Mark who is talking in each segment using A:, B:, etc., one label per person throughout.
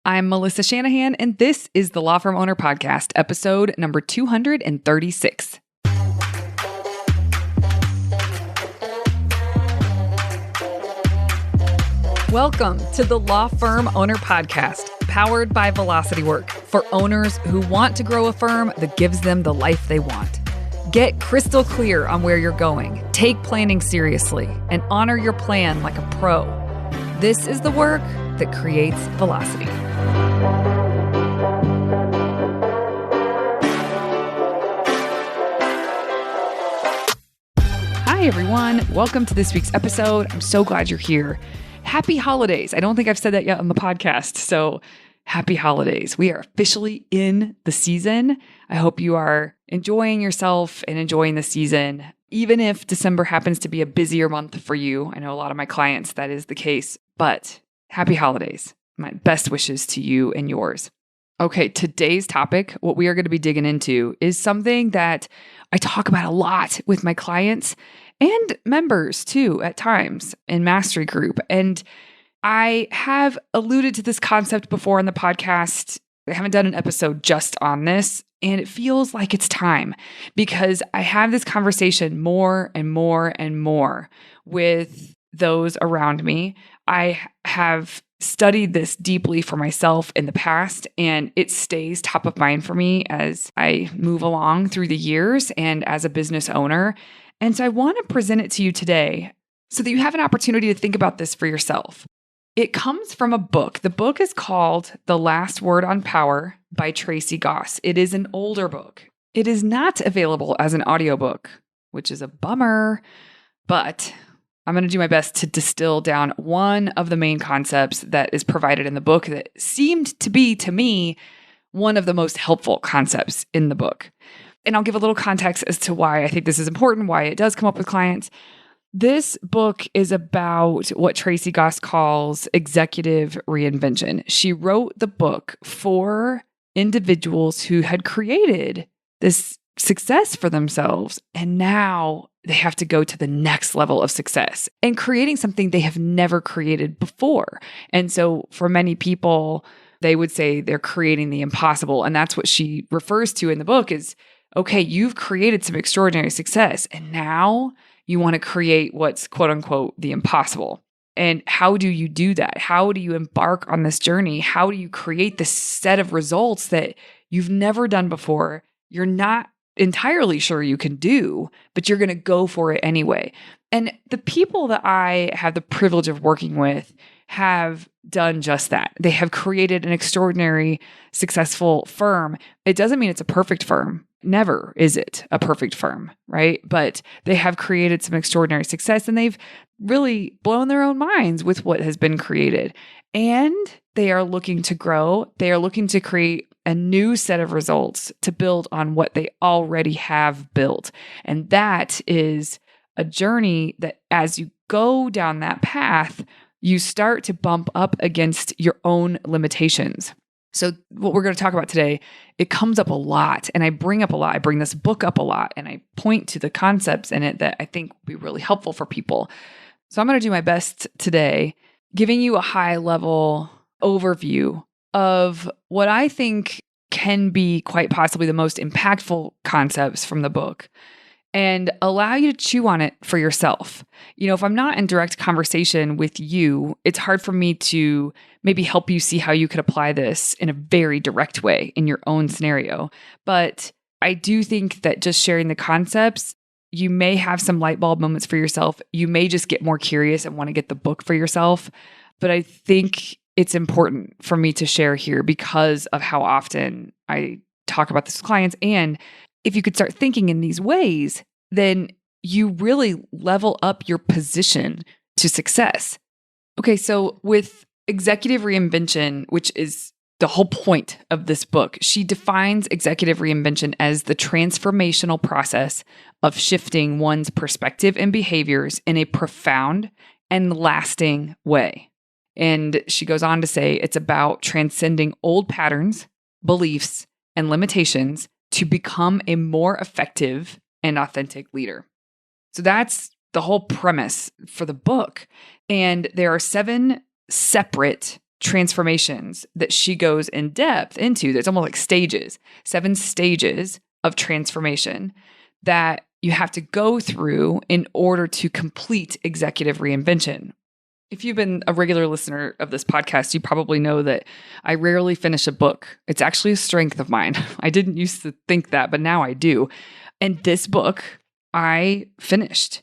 A: I'm Melissa Shanahan, and this is the Law Firm Owner Podcast, episode number 236. Welcome to the Law Firm Owner Podcast, powered by Velocity Work, for owners who want to grow a firm that gives them the life they want. Get crystal clear on where you're going, take planning seriously, and honor your plan like a pro. This is the work that creates velocity. Hi, everyone. Welcome to this week's episode. I'm so glad you're here. Happy holidays. I don't think I've said that yet on the podcast, so happy holidays. We are officially in the season. I hope you are enjoying yourself and enjoying the season, even if December happens to be a busier month for you. I know a lot of my clients, that is the case, but happy holidays. My best wishes to you and yours. Okay, today's topic, what we are going to be digging into, is something that I talk about a lot with my clients and members too at times in Mastery Group. And I have alluded to this concept before on the podcast. I haven't done an episode just on this, and it feels like it's time because I have this conversation more and more and more with those around me. I have studied this deeply for myself in the past, and it stays top of mind for me as I move along through the years and as a business owner. And so I want to present it to you today so that you have an opportunity to think about this for yourself. It comes from a book. The book is called The Last Word on Power by Tracy Goss. It is an older book. It is not available as an audiobook, which is a bummer, but I'm going to do my best to distill down one of the main concepts that is provided in the book that seemed to be, to me, one of the most helpful concepts in the book. And I'll give a little context as to why I think this is important, why it does come up with clients. This book is about what Tracy Goss calls executive reinvention. She wrote the book for individuals who had created this success for themselves, and now they have to go to the next level of success and creating something they have never created before. And so for many people, they would say they're creating the impossible. And that's what she refers to in the book is, okay, you've created some extraordinary success, and now you want to create what's quote unquote the impossible. And how do you do that? How do you embark on this journey? How do you create this set of results that you've never done before? You're not entirely sure you can do, but you're going to go for it anyway. And the people that I have the privilege of working with have done just that. They have created an extraordinary, successful firm. It doesn't mean it's a perfect firm. Never is it a perfect firm, right? But they have created some extraordinary success and they've really blown their own minds with what has been created. And they are looking to grow. They are looking to create a new set of results to build on what they already have built. And that is a journey that as you go down that path, you start to bump up against your own limitations. So what we're going to talk about today, it comes up a lot and I bring up a lot. I bring this book up a lot and I point to the concepts in it that I think will be really helpful for people. So I'm going to do my best today, giving you a high level overview of what I think can be quite possibly the most impactful concepts from the book and allow you to chew on it for yourself. You know, if I'm not in direct conversation with you, it's hard for me to maybe help you see how you could apply this in a very direct way in your own scenario. But I do think that just sharing the concepts, you may have some light bulb moments for yourself. You may just get more curious and want to get the book for yourself. But I think it's important for me to share here because of how often I talk about this with clients. And if you could start thinking in these ways, then you really level up your position to success. Okay, so with executive reinvention, which is the whole point of this book, she defines executive reinvention as the transformational process of shifting one's perspective and behaviors in a profound and lasting way. And she goes on to say it's about transcending old patterns, beliefs, and limitations to become a more effective and authentic leader. So that's the whole premise for the book. And there are 7 separate transformations that she goes in depth into. There's almost like stages, 7 stages of transformation that you have to go through in order to complete executive reinvention. If you've been a regular listener of this podcast, you probably know that I rarely finish a book. It's actually a strength of mine. I didn't used to think that, but now I do. And this book I finished.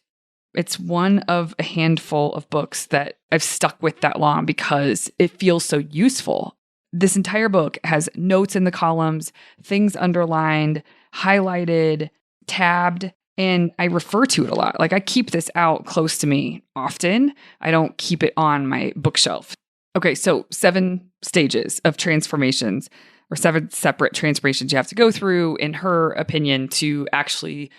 A: It's one of a handful of books that I've stuck with that long because it feels so useful. This entire book has notes in the columns, things underlined, highlighted, tabbed, and I refer to it a lot. Like I keep this out close to me often. I don't keep it on my bookshelf. Okay, so 7 stages of transformations or 7 separate transformations you have to go through, in her opinion, to actually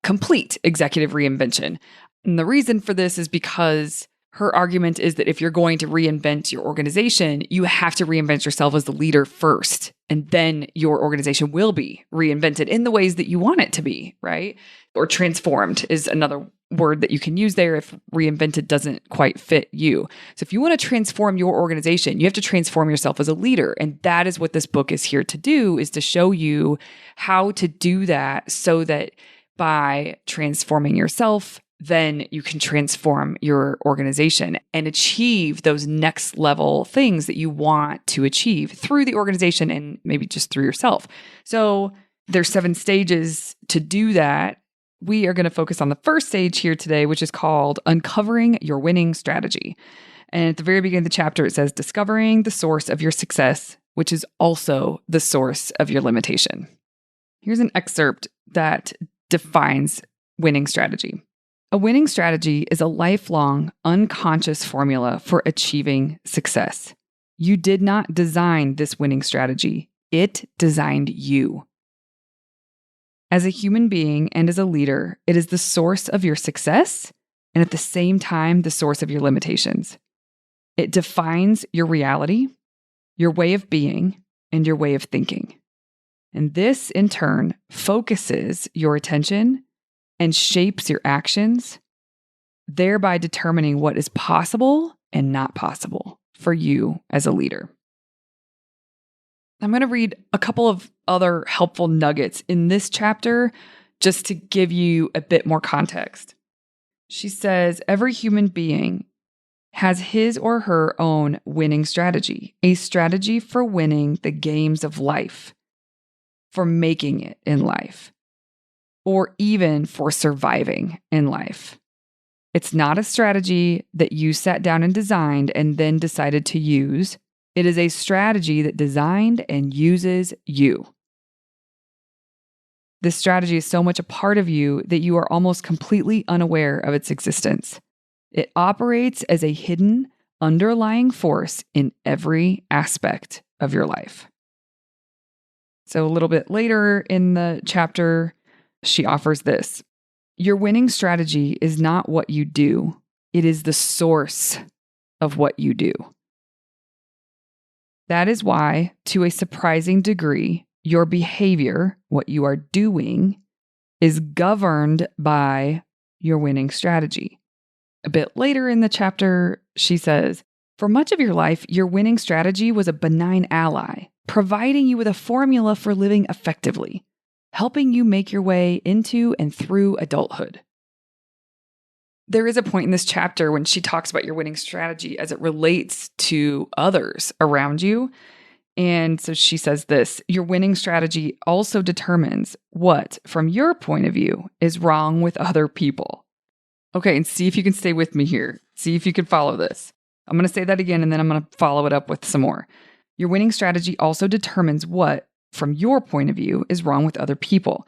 A: complete executive reinvention. And the reason for this is because her argument is that if you're going to reinvent your organization, you have to reinvent yourself as the leader first, and then your organization will be reinvented in the ways that you want it to be, right? Or transformed is another word that you can use there if reinvented doesn't quite fit you. So if you want to transform your organization, you have to transform yourself as a leader. And that is what this book is here to do, is to show you how to do that so that by transforming yourself, then you can transform your organization and achieve those next level things that you want to achieve through the organization and maybe just through yourself. So there's 7 stages to do that. We are going to focus on the first stage here today, which is called Uncovering Your Winning Strategy. And at the very beginning of the chapter, it says, discovering the source of your success, which is also the source of your limitation. Here's an excerpt that defines winning strategy. A winning strategy is a lifelong, unconscious formula for achieving success. You did not design this winning strategy. It designed you. As a human being and as a leader, it is the source of your success and at the same time, the source of your limitations. It defines your reality, your way of being, and your way of thinking. And this, in turn, focuses your attention and shapes your actions, thereby determining what is possible and not possible for you as a leader. I'm going to read a couple of other helpful nuggets in this chapter just to give you a bit more context. She says, every human being has his or her own winning strategy, a strategy for winning the games of life, for making it in life, or even for surviving in life. It's not a strategy that you sat down and designed and then decided to use. It is a strategy that designed and uses you. This strategy is so much a part of you that you are almost completely unaware of its existence. It operates as a hidden, underlying force in every aspect of your life. So a little bit later in the chapter, she offers this. Your winning strategy is not what you do. It is the source of what you do. That is why, to a surprising degree, your behavior, what you are doing, is governed by your winning strategy. A bit later in the chapter, she says, for much of your life, your winning strategy was a benign ally, providing you with a formula for living effectively, helping you make your way into and through adulthood. There is a point in this chapter when she talks about your winning strategy as it relates to others around you. And so she says this, your winning strategy also determines what, from your point of view, is wrong with other people. Okay, and see if you can stay with me here. See if you can follow this. I'm going to say that again, and then I'm going to follow it up with some more. Your winning strategy also determines what, from your point of view, is wrong with other people.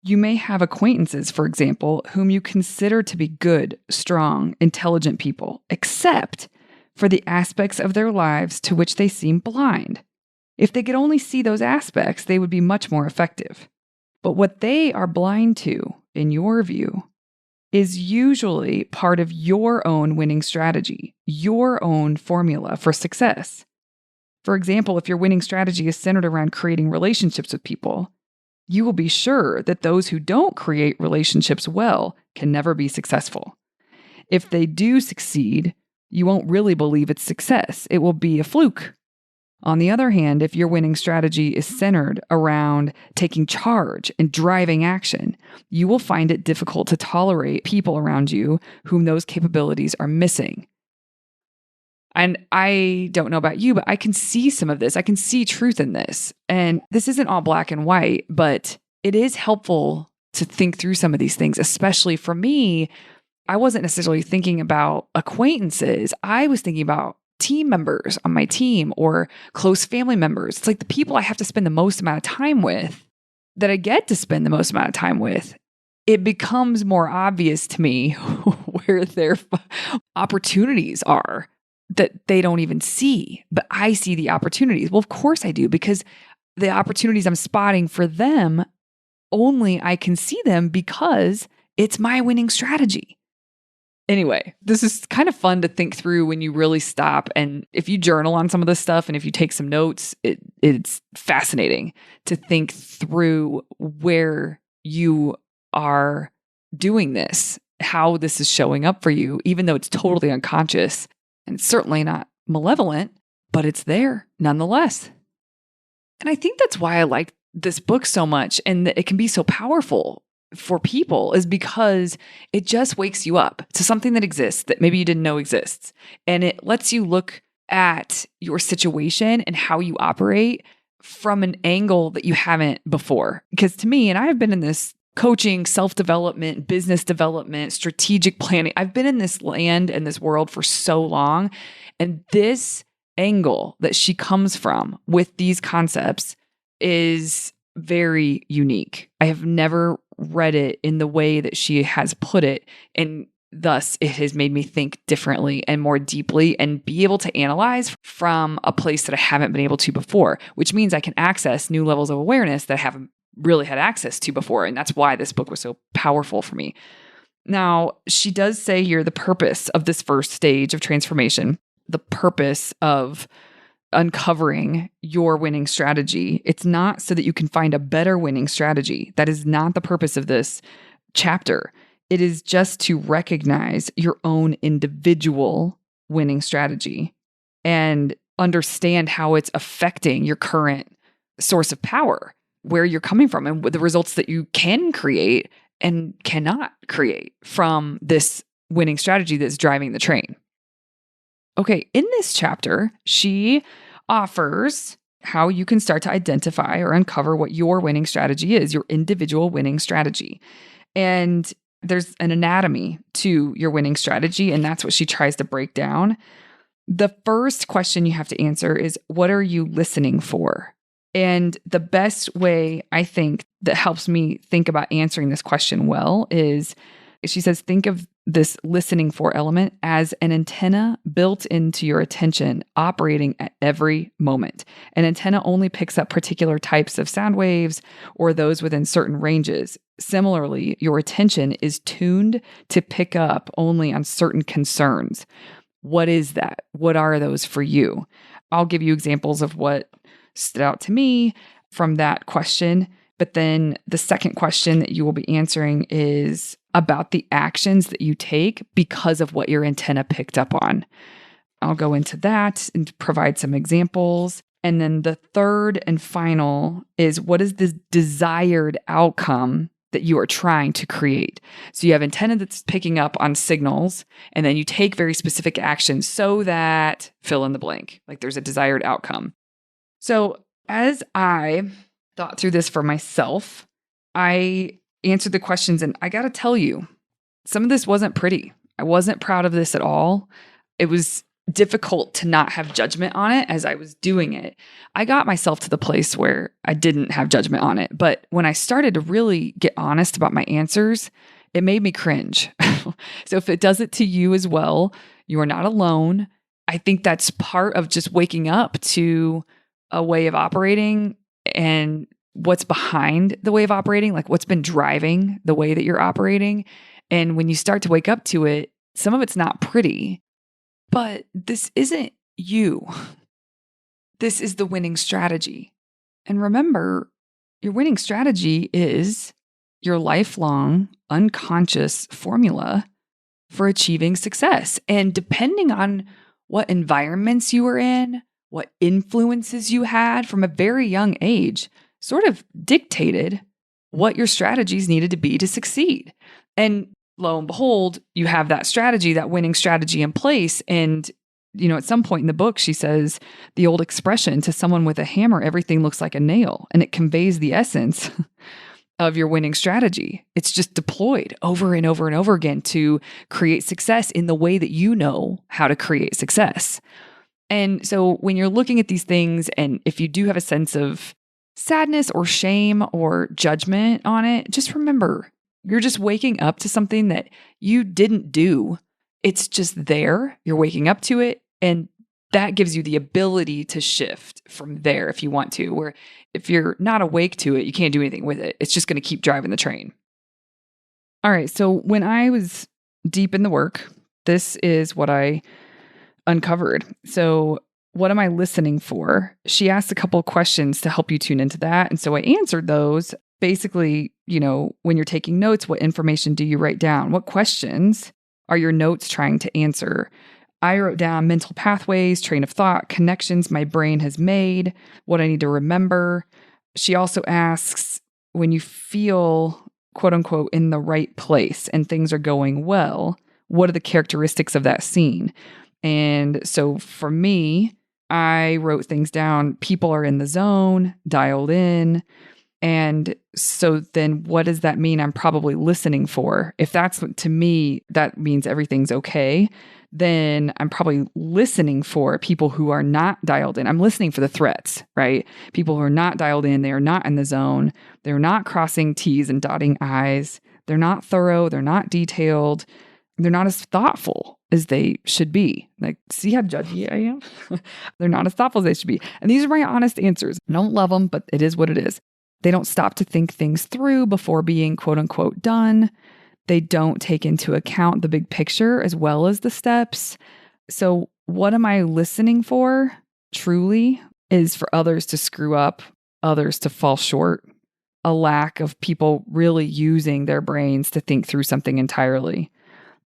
A: You may have acquaintances, for example, whom you consider to be good, strong, intelligent people, except for the aspects of their lives to which they seem blind. If they could only see those aspects, they would be much more effective. But what they are blind to, in your view, is usually part of your own winning strategy, your own formula for success. For example, if your winning strategy is centered around creating relationships with people, you will be sure that those who don't create relationships well can never be successful. If they do succeed, you won't really believe it's success. It will be a fluke. On the other hand, if your winning strategy is centered around taking charge and driving action, you will find it difficult to tolerate people around you whom those capabilities are missing. And I don't know about you, but I can see some of this. I can see truth in this. And this isn't all black and white, but it is helpful to think through some of these things, especially for me. I wasn't necessarily thinking about acquaintances. I was thinking about team members on my team or close family members. It's like the people I have to spend the most amount of time with, that I get to spend the most amount of time with. It becomes more obvious to me where their opportunities are that they don't even see, but I see the opportunities. Well, of course I do, because the opportunities I'm spotting for them, only I can see them because it's my winning strategy. Anyway, this is kind of fun to think through when you really stop. And if you journal on some of this stuff and if you take some notes, it's fascinating to think through where you are doing this, how this is showing up for you, even though it's totally unconscious and it's certainly not malevolent, but it's there nonetheless. And I think that's why I like this book so much and that it can be so powerful for people, is because it just wakes you up to something that exists that maybe you didn't know exists. And it lets you look at your situation and how you operate from an angle that you haven't before. Because to me, and I have been in this coaching, self-development, business development, strategic planning, I've been in this land and this world for so long. And this angle that she comes from with these concepts is very unique. I have never read it in the way that she has put it, and thus it has made me think differently and more deeply and be able to analyze from a place that I haven't been able to before, which means I can access new levels of awareness that I haven't really had access to before. And that's why this book was so powerful for me. Now, she does say here the purpose of this first stage of transformation, the purpose of uncovering your winning strategy. It's not so that you can find a better winning strategy. That is not the purpose of this chapter. It is just to recognize your own individual winning strategy and understand how it's affecting your current source of power, where you're coming from, and the results that you can create and cannot create from this winning strategy that's driving the train. Okay, in this chapter, she offers how you can start to identify or uncover what your winning strategy is, your individual winning strategy. And there's an anatomy to your winning strategy, and that's what she tries to break down. The first question you have to answer is, what are you listening for? And the best way, I think, that helps me think about answering this question well is, she says, think of this listening for element as an antenna built into your attention, operating at every moment. An antenna only picks up particular types of sound waves or those within certain ranges. Similarly, your attention is tuned to pick up only on certain concerns. What is that? What are those for you? I'll give you examples of what stood out to me from that question. But then the second question that you will be answering is about the actions that you take because of what your antenna picked up on. I'll go into that and provide some examples. And then the third and final is, what is the desired outcome that you are trying to create? So you have antenna that's picking up on signals, and then you take very specific actions so that fill in the blank, like there's a desired outcome. So as I thought through this for myself, I answered the questions, and I got to tell you, some of this wasn't pretty. I wasn't proud of this at all. It was difficult to not have judgment on it as I was doing it. I got myself to the place where I didn't have judgment on it. But when I started to really get honest about my answers, it made me cringe. So if it does it to you as well, you are not alone. I think that's part of just waking up to a way of operating and what's behind the way of operating, like what's been driving the way that you're operating. And when you start to wake up to it, some of it's not pretty, but this isn't you. This is the winning strategy. And remember, your winning strategy is your lifelong unconscious formula for achieving success. And depending on what environments you were in, what influences you had from a very young age, sort of dictated what your strategies needed to be to succeed. And lo and behold, you have that strategy, that winning strategy in place. And, at some point in the book, she says the old expression, to someone with a hammer, everything looks like a nail. And it conveys the essence of your winning strategy. It's just deployed over and over and over again to create success in the way that you know how to create success. And so when you're looking at these things, and if you do have a sense of sadness or shame or judgment on it, just remember, you're just waking up to something that you didn't do. It's just there. You're waking up to it. And that gives you the ability to shift from there if you want to, where if you're not awake to it, you can't do anything with it. It's just going to keep driving the train. All right. So when I was deep in the work, this is what I uncovered. So what am I listening for? She asked a couple of questions to help you tune into that. And so I answered those. Basically, when you're taking notes, what information do you write down? What questions are your notes trying to answer? I wrote down mental pathways, train of thought, connections my brain has made, what I need to remember. She also asks, when you feel, quote unquote, in the right place and things are going well, what are the characteristics of that scene? And so for me, I wrote things down. People are in the zone, dialed in. And so then what does that mean I'm probably listening for? If that's to me, that means everything's okay, then I'm probably listening for people who are not dialed in. I'm listening for the threats, right? People who are not dialed in, they are not in the zone. They're not crossing T's and dotting I's. They're not thorough. They're not detailed. They're not as thoughtful as they should be. Like, see how judgy I am? They're not as thoughtful as they should be. And these are my honest answers. I don't love them, but it is what it is. They don't stop to think things through before being quote unquote done. They don't take into account the big picture as well as the steps. So what am I listening for truly is for others to screw up, others to fall short, a lack of people really using their brains to think through something entirely.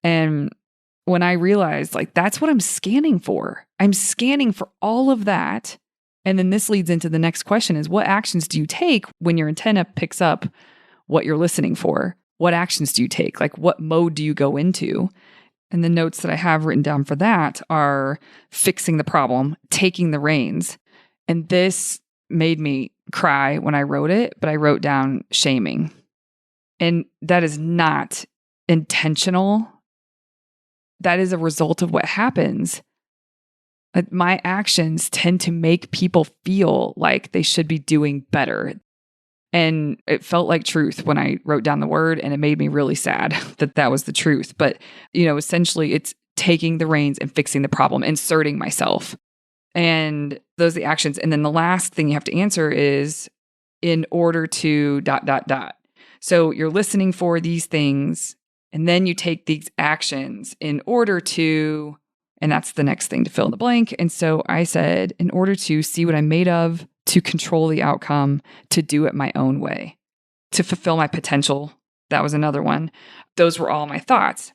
A: And when I realized, that's what I'm scanning for. I'm scanning for all of that. And then this leads into the next question is, what actions do you take when your antenna picks up what you're listening for? What actions do you take? What mode do you go into? And the notes that I have written down for that are fixing the problem, taking the reins. And this made me cry when I wrote it, but I wrote down shaming. And that is not intentional. That is a result of what happens. My actions tend to make people feel like they should be doing better. And it felt like truth when I wrote down the word, and it made me really sad that was the truth. But, essentially it's taking the reins and fixing the problem, inserting myself. And those are the actions. And then the last thing you have to answer is in order to ... So you're listening for these things, and then you take these actions in order to, and that's the next thing to fill in the blank. And so I said, in order to see what I'm made of, to control the outcome, to do it my own way, to fulfill my potential. That was another one. Those were all my thoughts.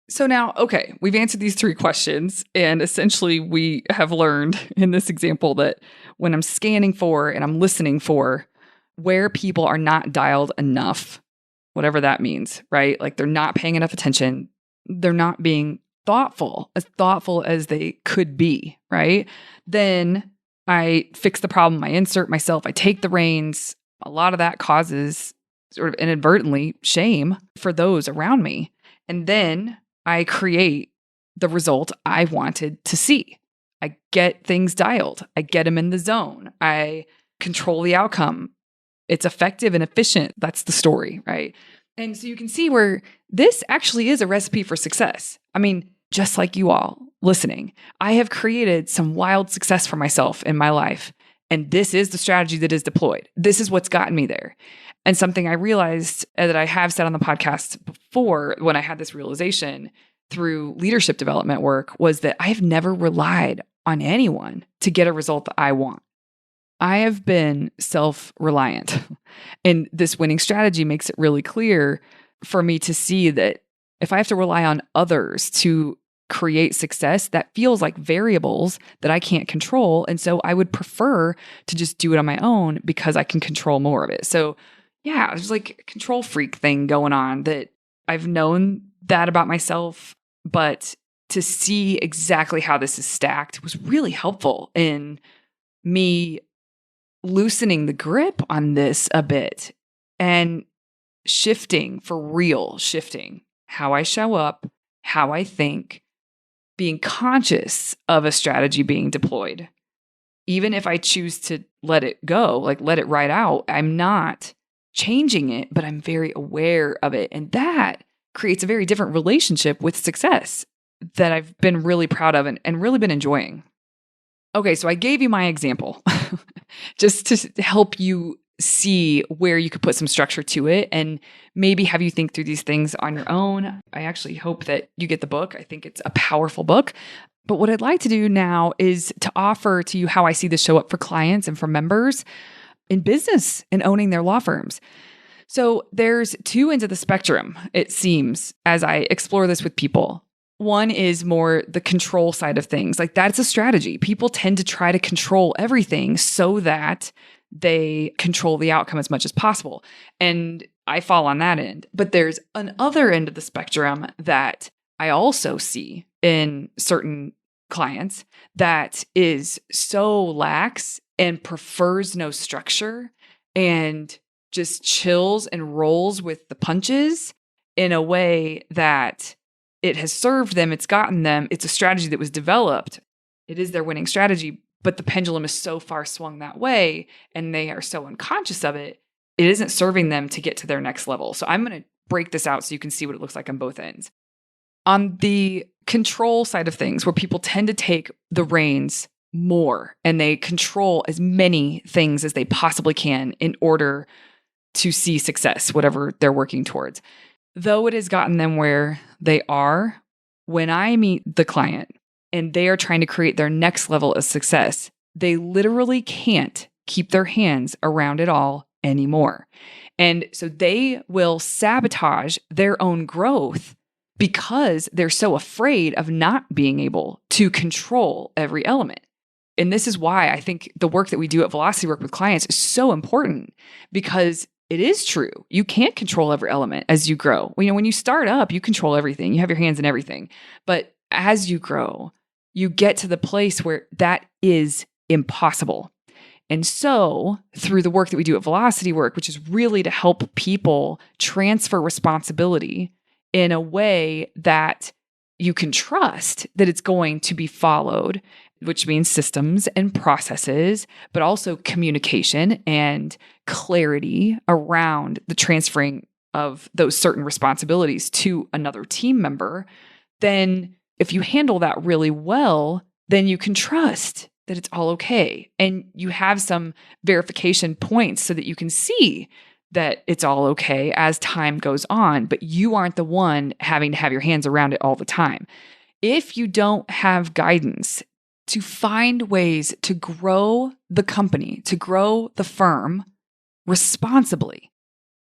A: So now, okay, we've answered these 3 questions, and essentially we have learned in this example that when I'm scanning for and I'm listening for where people are not dialed enough, whatever that means, right? They're not paying enough attention. They're not being thoughtful as they could be, right? Then I fix the problem. I insert myself. I take the reins. A lot of that causes sort of inadvertently shame for those around me. And then I create the result I wanted to see. I get things dialed. I get them in the zone. I control the outcome. It's effective and efficient. That's the story, right? And so you can see where this actually is a recipe for success. I mean, just like you all listening, I have created some wild success for myself in my life. And this is the strategy that is deployed. This is what's gotten me there. And something I realized that I have said on the podcast before when I had this realization through leadership development work was that I have never relied on anyone to get a result that I want. I have been self-reliant. And this winning strategy makes it really clear for me to see that if I have to rely on others to create success, that feels like variables that I can't control. And so I would prefer to just do it on my own because I can control more of it. So yeah, there's like a control freak thing going on that I've known that about myself, but to see exactly how this is stacked was really helpful in me loosening the grip on this a bit and shifting for real, shifting how I show up, how I think, being conscious of a strategy being deployed. Even if I choose to let it go, like let it ride out, I'm not changing it, but I'm very aware of it. And that creates a very different relationship with success that I've been really proud of and really been enjoying. Okay, so I gave you my example just to help you see where you could put some structure to it and maybe have you think through these things on your own. I actually hope that you get the book. I think it's a powerful book. But what I'd like to do now is to offer to you how I see this show up for clients and for members in business and owning their law firms. So there's two ends of the spectrum, it seems, as I explore this with people. One is more the control side of things. Like that's a strategy. People tend to try to control everything so that they control the outcome as much as possible. And I fall on that end. But there's an other end of the spectrum that I also see in certain clients that is so lax and prefers no structure and just chills and rolls with the punches in a way that it has served them, it's gotten them, it's a strategy that was developed. It is their winning strategy, but the pendulum is so far swung that way and they are so unconscious of it, it isn't serving them to get to their next level. So I'm going to break this out so you can see what it looks like on both ends. On the control side of things, where people tend to take the reins more and they control as many things as they possibly can in order to see success, whatever they're working towards. Though it has gotten them where they are, when I meet the client and they are trying to create their next level of success, they literally can't keep their hands around it all anymore. And so they will sabotage their own growth because they're so afraid of not being able to control every element. And this is why I think the work that we do at Velocity Work with clients is so important, because it is true. You can't control every element as you grow. When you start up, you control everything. You have your hands in everything. But as you grow, you get to the place where that is impossible. And so through the work that we do at Velocity Work, which is really to help people transfer responsibility in a way that you can trust that it's going to be followed, which means systems and processes, but also communication and clarity around the transferring of those certain responsibilities to another team member, then if you handle that really well, then you can trust that it's all okay. And you have some verification points so that you can see that it's all okay as time goes on, but you aren't the one having to have your hands around it all the time. If you don't have guidance to find ways to grow the company, to grow the firm responsibly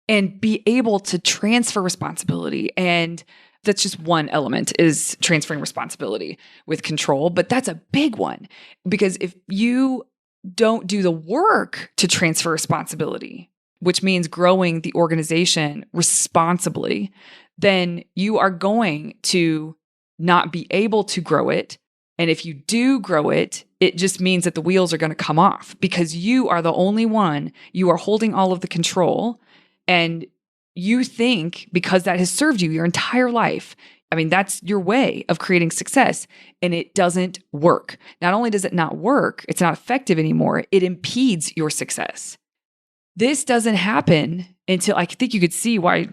A: and be able to transfer responsibility. And that's just one element, is transferring responsibility with control. But that's a big one, because if you don't do the work to transfer responsibility, which means growing the organization responsibly, then you are going to not be able to grow it. And if you do grow it, it just means that the wheels are going to come off, because you are the only one, you are holding all of the control. And you think, because that has served you your entire life, I mean, that's your way of creating success, and it doesn't work. Not only does it not work, it's not effective anymore, it impedes your success. This doesn't happen until, I think you could see why,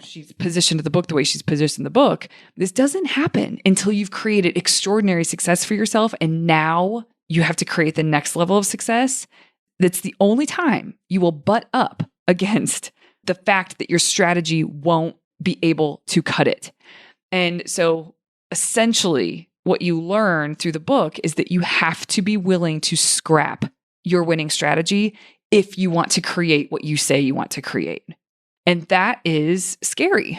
A: she's positioned the book the way she's positioned the book. This doesn't happen until you've created extraordinary success for yourself. And now you have to create the next level of success. That's the only time you will butt up against the fact that your strategy won't be able to cut it. And so essentially what you learn through the book is that you have to be willing to scrap your winning strategy if you want to create what you say you want to create. And that is scary.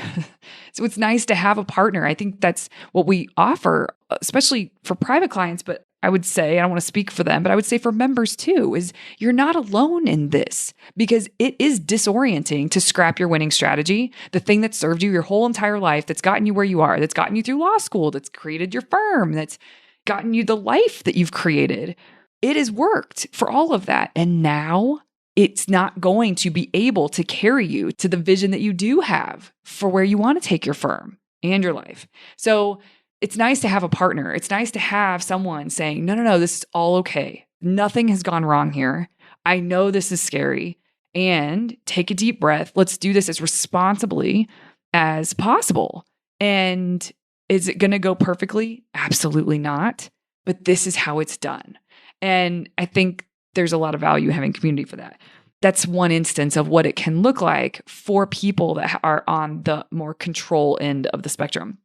A: So it's nice to have a partner. I think that's what we offer, especially for private clients. But I would say, I don't want to speak for them, but I would say for members too, is you're not alone in this because it is disorienting to scrap your winning strategy, the thing that served you your whole entire life, that's gotten you where you are, that's gotten you through law school, that's created your firm, that's gotten you the life that you've created. It has worked for all of that. And now it's not going to be able to carry you to the vision that you do have for where you want to take your firm and your life. So it's nice to have a partner. It's nice to have someone saying, no, this is all okay. Nothing has gone wrong here. I know this is scary. And take a deep breath. Let's do this as responsibly as possible. And is it going to go perfectly? Absolutely not. But this is how it's done. And I think there's a lot of value having community for that. That's one instance of what it can look like for people that are on the more control end of the spectrum.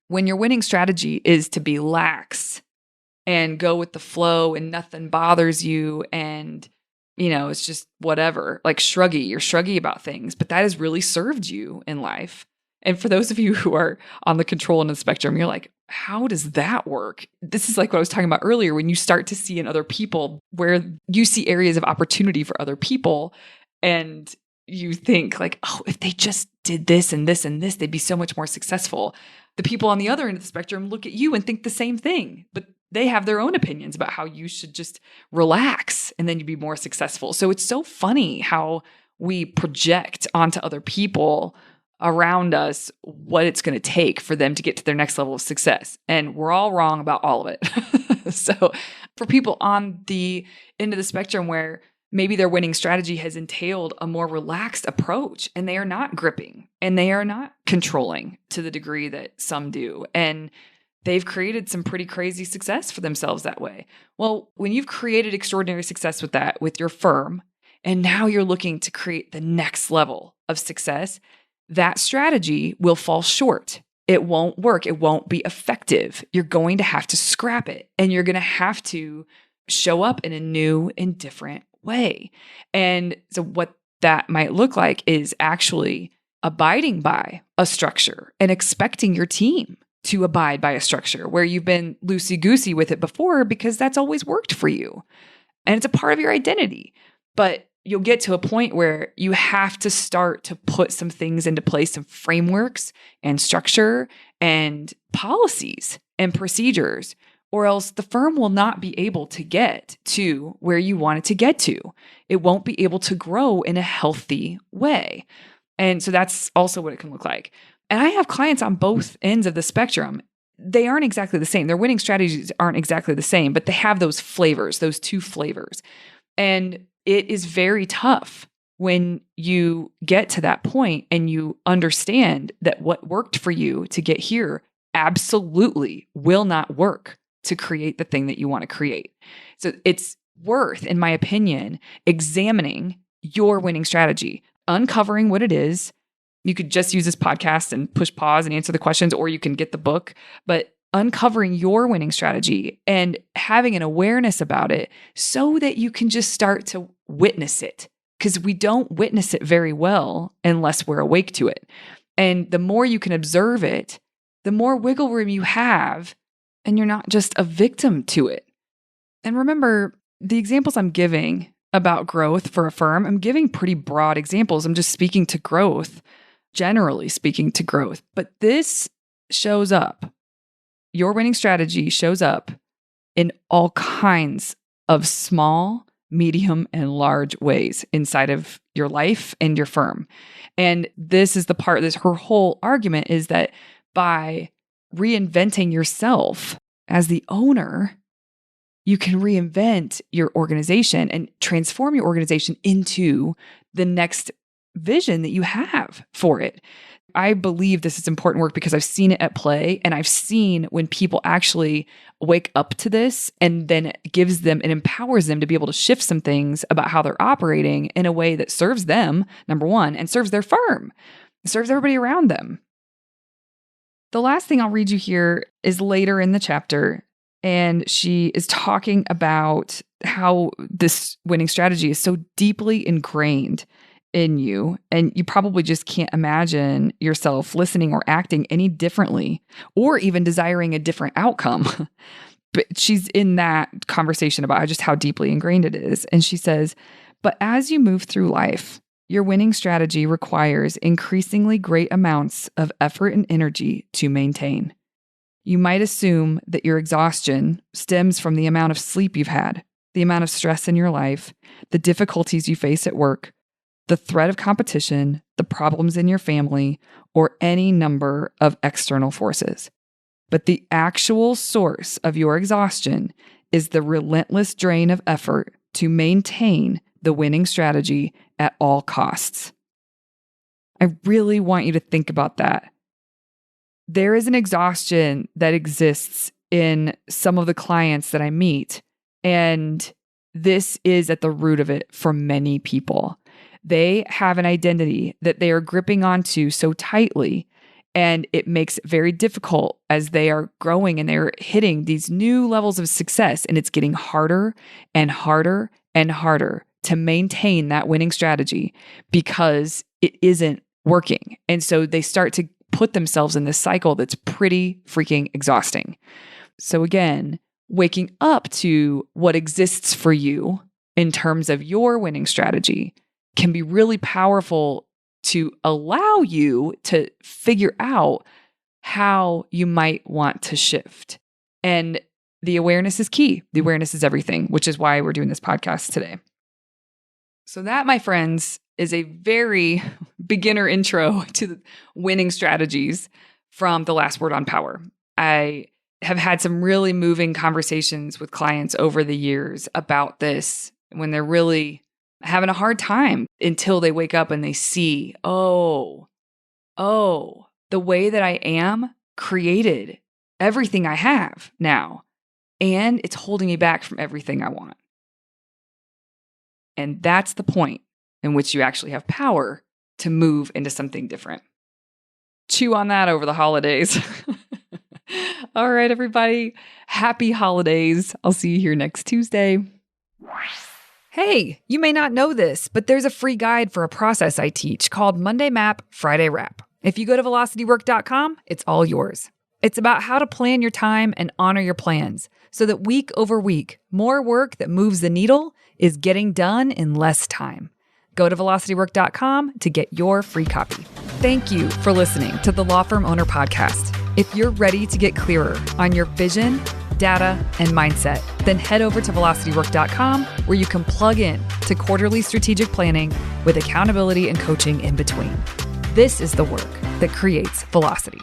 A: When your winning strategy is to be lax and go with the flow and nothing bothers you and, it's just whatever, like shruggy, you're shruggy about things, but that has really served you in life. And for those of you who are on the control end of the spectrum, you're like, how does that work? This is like what I was talking about earlier, when you start to see in other people where you see areas of opportunity for other people and you think like, oh, if they just did this and this and this, they'd be so much more successful. The people on the other end of the spectrum look at you and think the same thing, but they have their own opinions about how you should just relax and then you'd be more successful. So it's so funny how we project onto other people around us what it's going to take for them to get to their next level of success. And we're all wrong about all of it. So for people on the end of the spectrum where maybe their winning strategy has entailed a more relaxed approach and they are not gripping and they are not controlling to the degree that some do. And they've created some pretty crazy success for themselves that way. Well, when you've created extraordinary success with that, with your firm, and now you're looking to create the next level of success, that strategy will fall short. It won't work. It won't be effective. You're going to have to scrap it and you're going to have to show up in a new and different way. And so what that might look like is actually abiding by a structure and expecting your team to abide by a structure where you've been loosey-goosey with it before because that's always worked for you. And it's a part of your identity. But you'll get to a point where you have to start to put some things into place, some frameworks and structure and policies and procedures, or else the firm will not be able to get to where you want it to get to. It won't be able to grow in a healthy way. And so that's also what it can look like. And I have clients on both ends of the spectrum. They aren't exactly the same. Their winning strategies aren't exactly the same, but they have those flavors, those two flavors. And it is very tough when you get to that point and you understand that what worked for you to get here absolutely will not work to create the thing that you want to create. So it's worth, in my opinion, examining your winning strategy, uncovering what it is. You could just use this podcast and push pause and answer the questions, or you can get the book, but uncovering your winning strategy and having an awareness about it so that you can just start to witness it, because we don't witness it very well unless we're awake to it. And the more you can observe it, the more wiggle room you have, and you're not just a victim to it. And remember, the examples I'm giving about growth for a firm, I'm giving pretty broad examples. I'm just speaking to growth, generally speaking to growth. But this shows up. Your winning strategy shows up in all kinds of small, medium, and large ways inside of your life and your firm. And this is the part, her whole argument is that by reinventing yourself as the owner, you can reinvent your organization and transform your organization into the next vision that you have for it. I believe this is important work because I've seen it at play, and I've seen when people actually wake up to this, and then it gives them and empowers them to be able to shift some things about how they're operating in a way that serves them, number one, and serves their firm, serves everybody around them. The last thing I'll read you here is later in the chapter, and she is talking about how this winning strategy is so deeply ingrained in you, and you probably just can't imagine yourself listening or acting any differently or even desiring a different outcome. But she's in that conversation about just how deeply ingrained it is. And she says, but as you move through life, your winning strategy requires increasingly great amounts of effort and energy to maintain. You might assume that your exhaustion stems from the amount of sleep you've had, the amount of stress in your life, the difficulties you face at work, the threat of competition, the problems in your family, or any number of external forces. But the actual source of your exhaustion is the relentless drain of effort to maintain the winning strategy at all costs. I really want you to think about that. There is an exhaustion that exists in some of the clients that I meet, and this is at the root of it for many people. They have an identity that they are gripping onto so tightly, and it makes it very difficult as they are growing and they're hitting these new levels of success, and it's getting harder and harder and harder to maintain that winning strategy because it isn't working. And so they start to put themselves in this cycle that's pretty freaking exhausting. So again, waking up to what exists for you in terms of your winning strategy can be really powerful to allow you to figure out how you might want to shift. And the awareness is key. The awareness is everything, which is why we're doing this podcast today. So that, my friends, is a very beginner intro to the winning strategies from The Last Word on Power. I have had some really moving conversations with clients over the years about this when they're really having a hard time until they wake up and they see, oh, the way that I am created everything I have now, and it's holding me back from everything I want. And that's the point in which you actually have power to move into something different. Chew on that over the holidays. All right, everybody. Happy holidays. I'll see you here next Tuesday. Hey, you may not know this, but there's a free guide for a process I teach called Monday Map, Friday Wrap. If you go to velocitywork.com, it's all yours. It's about how to plan your time and honor your plans so that week over week, more work that moves the needle is getting done in less time. Go to velocitywork.com to get your free copy. Thank you for listening to the Law Firm Owner Podcast. If you're ready to get clearer on your vision, data, and mindset, then head over to velocitywork.com where you can plug in to quarterly strategic planning with accountability and coaching in between. This is the work that creates velocity.